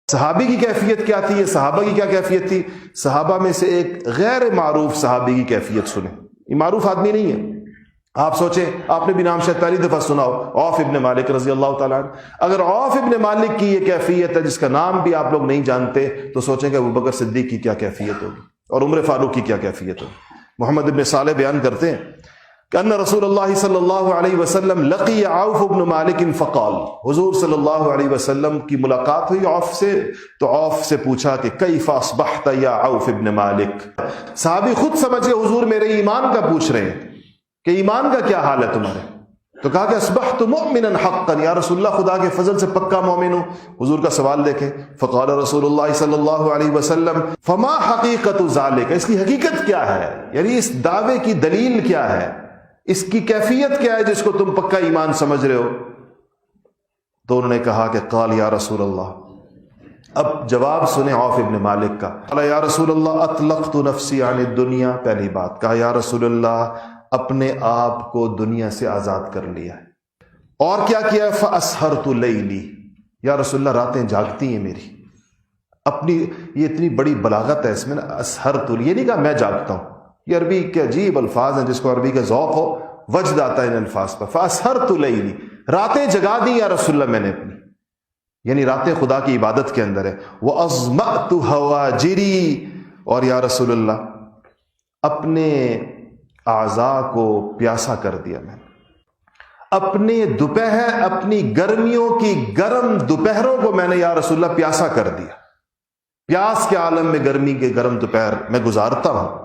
صحابی کی کیفیت کیا تھی، یہ صحابہ کی کیا کیفیت تھی؟ صحابہ میں سے ایک غیر معروف صحابی کی کیفیت سنیں. یہ معروف آدمی نہیں ہے. آپ سوچیں، آپ نے بھی نام شاید پہلی دفعہ سنا ہو، عوف ابن مالک رضی اللہ تعالیٰ عنہ. اگر عوف ابن مالک کی یہ کیفیت ہے جس کا نام بھی آپ لوگ نہیں جانتے، تو سوچیں کہ ابوبکر صدیق کی کیا کیفیت ہوگی اور عمر فاروق کی کیا کیفیت ہوگی. محمد ابن صالح بیان کرتے ہیں کہ ان رسول اللہ صلی اللہ علیہ وسلم لقی عوف ابن مالک فقال، حضور صلی اللہ علیہ وسلم کی ملاقات ہوئی عوف سے، تو عوف سے پوچھا کہ کیف اصبحت یا عوف ابن مالک. صحابی خود سمجھ گئے حضور میرے ایمان کا پوچھ رہے ہیں کہ ایمان کا کیا حال ہے تمہارے. تو کہا کہ اصبحت مؤمنا حقا، یا رسول اللہ خدا کے فضل سے پکا مومن ہوں. حضور کا سوال دیکھیں، فقال رسول اللہ صلی اللہ علیہ وسلم فما حقیقت ذالک، اس کی حقیقت کیا ہے، یعنی اس دعوے کی دلیل کیا ہے، اس کی کیفیت کیا ہے جس کو تم پکا ایمان سمجھ رہے ہو. تو انہوں نے کہا کہ قال یا رسول اللہ، اب جواب سنیں عوف ابن مالک کا. قال یا رسول اللہ اطلقت نفسی عن الدنیا، پہلی بات کہا یا رسول اللہ اپنے آپ کو دنیا سے آزاد کر لیا ہے. اور کیا کیا؟ فاسحرت لیلی، یا رسول اللہ راتیں جاگتی ہیں میری. اپنی یہ اتنی بڑی بلاغت ہے اس میں نا، اسحرت، یہ نہیں کہا میں جاگتا ہوں. یہ عربی کے عجیب الفاظ ہیں، جس کو عربی کا ذوق ہو وجد آتا ہے ان الفاظ پر. فاسحرت لیلی، راتیں جگا دی یا رسول اللہ میں نے اپنی، یعنی راتیں خدا کی عبادت کے اندر ہے. واظمأت ہواجری، اور یا رسول اللہ اپنے اعضاء کو پیاسا کر دیا میں نے. اپنے دوپہر، اپنی گرمیوں کی گرم دوپہروں کو میں نے یا رسول اللہ پیاسا کر دیا. پیاس کے عالم میں گرمی کے گرم دوپہر میں گزارتا ہوں.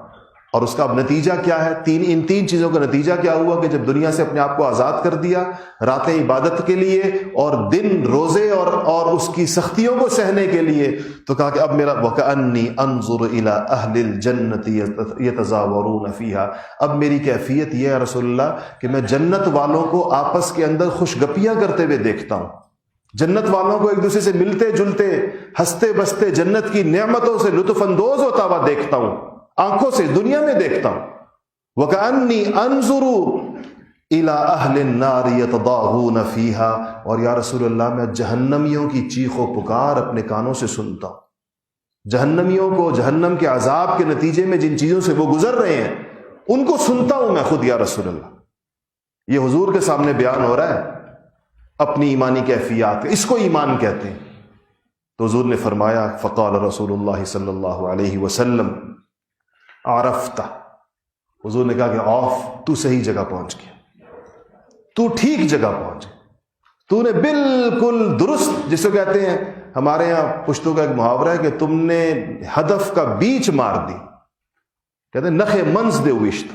اور اس کا اب نتیجہ کیا ہے؟ ان تین چیزوں کا نتیجہ کیا ہوا کہ جب دنیا سے اپنے آپ کو آزاد کر دیا، راتیں عبادت کے لیے اور دن روزے اور اس کی سختیوں کو سہنے کے لیے، تو کہا کہ اب میرا وَكَأَنِّي أَنظُرُ إِلَىٰ أَهْلِ الْجَنَّةِ يَتَزَاوَرُونَ فِيهَا، اب میری کیفیت یہ ہے رسول اللہ کہ میں جنت والوں کو آپس کے اندر خوش گپیاں کرتے ہوئے دیکھتا ہوں. جنت والوں کو ایک دوسرے سے ملتے جلتے، ہنستے بستے، جنت کی نعمتوں سے لطف اندوز ہوتا ہوا دیکھتا ہوں، آنکھوں سے دنیا میں دیکھتا ہوں. وَكَأَنِّي أَنظُرُ إِلَىٰ أَهْلِ النَّارِ يَتَضَاغُونَ فِيهَا، اور یا رسول اللہ میں جہنمیوں کی چیخ و پکار اپنے کانوں سے سنتا ہوں. جہنمیوں کو جہنم کے عذاب کے نتیجے میں جن چیزوں سے وہ گزر رہے ہیں ان کو سنتا ہوں میں خود یا رسول اللہ. یہ حضور کے سامنے بیان ہو رہا ہے اپنی ایمانی کیفیات، اس کو ایمان کہتے ہیں. تو حضور نے فرمایا، فقال رسول اللہ صلی اللہ علیہ وسلم عرفت، حضور نے کہا کہ عوف تو صحیح جگہ پہنچ گیا، تو ٹھیک جگہ پہنچ گیا، تو نے بالکل درست، جس کو کہتے ہیں ہمارے یہاں پشتوں کا ایک محاورہ ہے کہ تم نے ہدف کا بیچ مار دی، کہتے ہیں نخ منز دے وشت،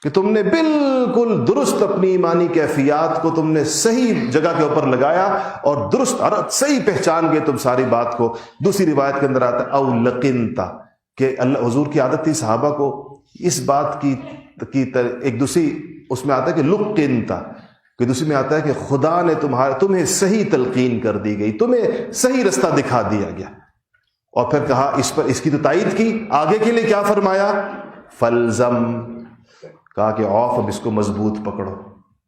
کہ تم نے بالکل درست اپنی ایمانی کیفیات کو تم نے صحیح جگہ کے اوپر لگایا اور درست صحیح پہچان گئے تم ساری بات کو. دوسری روایت کے اندر آتا ہے او لقنتا، کہ اللہ حضور کی عادت تھی صحابہ کو اس بات کی ایک دوسری، اس میں آتا ہے کہ لقنتا، کہ دوسری میں آتا ہے کہ خدا نے تمہیں صحیح تلقین کر دی گئی، تمہیں صحیح رستہ دکھا دیا گیا. اور پھر کہا اس کی تو تائید کی، آگے کے لیے کیا فرمایا؟ فلزم، کہا کہ عوف اب اس کو مضبوط پکڑو.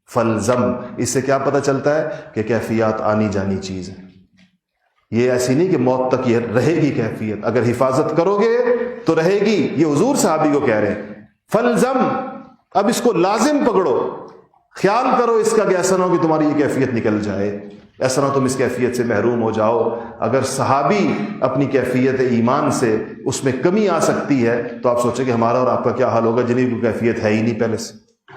فلزم، اس سے کیا پتہ چلتا ہے کہ کیفیات آنی جانی چیز ہے. یہ ایسی نہیں کہ موت تک یہ رہے گی کیفیت، اگر حفاظت کرو گے تو رہے گی. یہ حضور صحابی کو کہہ رہے ہیں فلزم، اب اس کو لازم پکڑو، خیال کرو اس کا کہ ایسا نہ ہو کہ تمہاری یہ کیفیت نکل جائے، ایسا نہ ہو تم اس کیفیت سے محروم ہو جاؤ. اگر صحابی اپنی کیفیت ایمان سے اس میں کمی آ سکتی ہے تو آپ سوچیں کہ ہمارا اور آپ کا کیا حال ہوگا جنہیں کوئی کیفیت ہے ہی نہیں پہلے سے.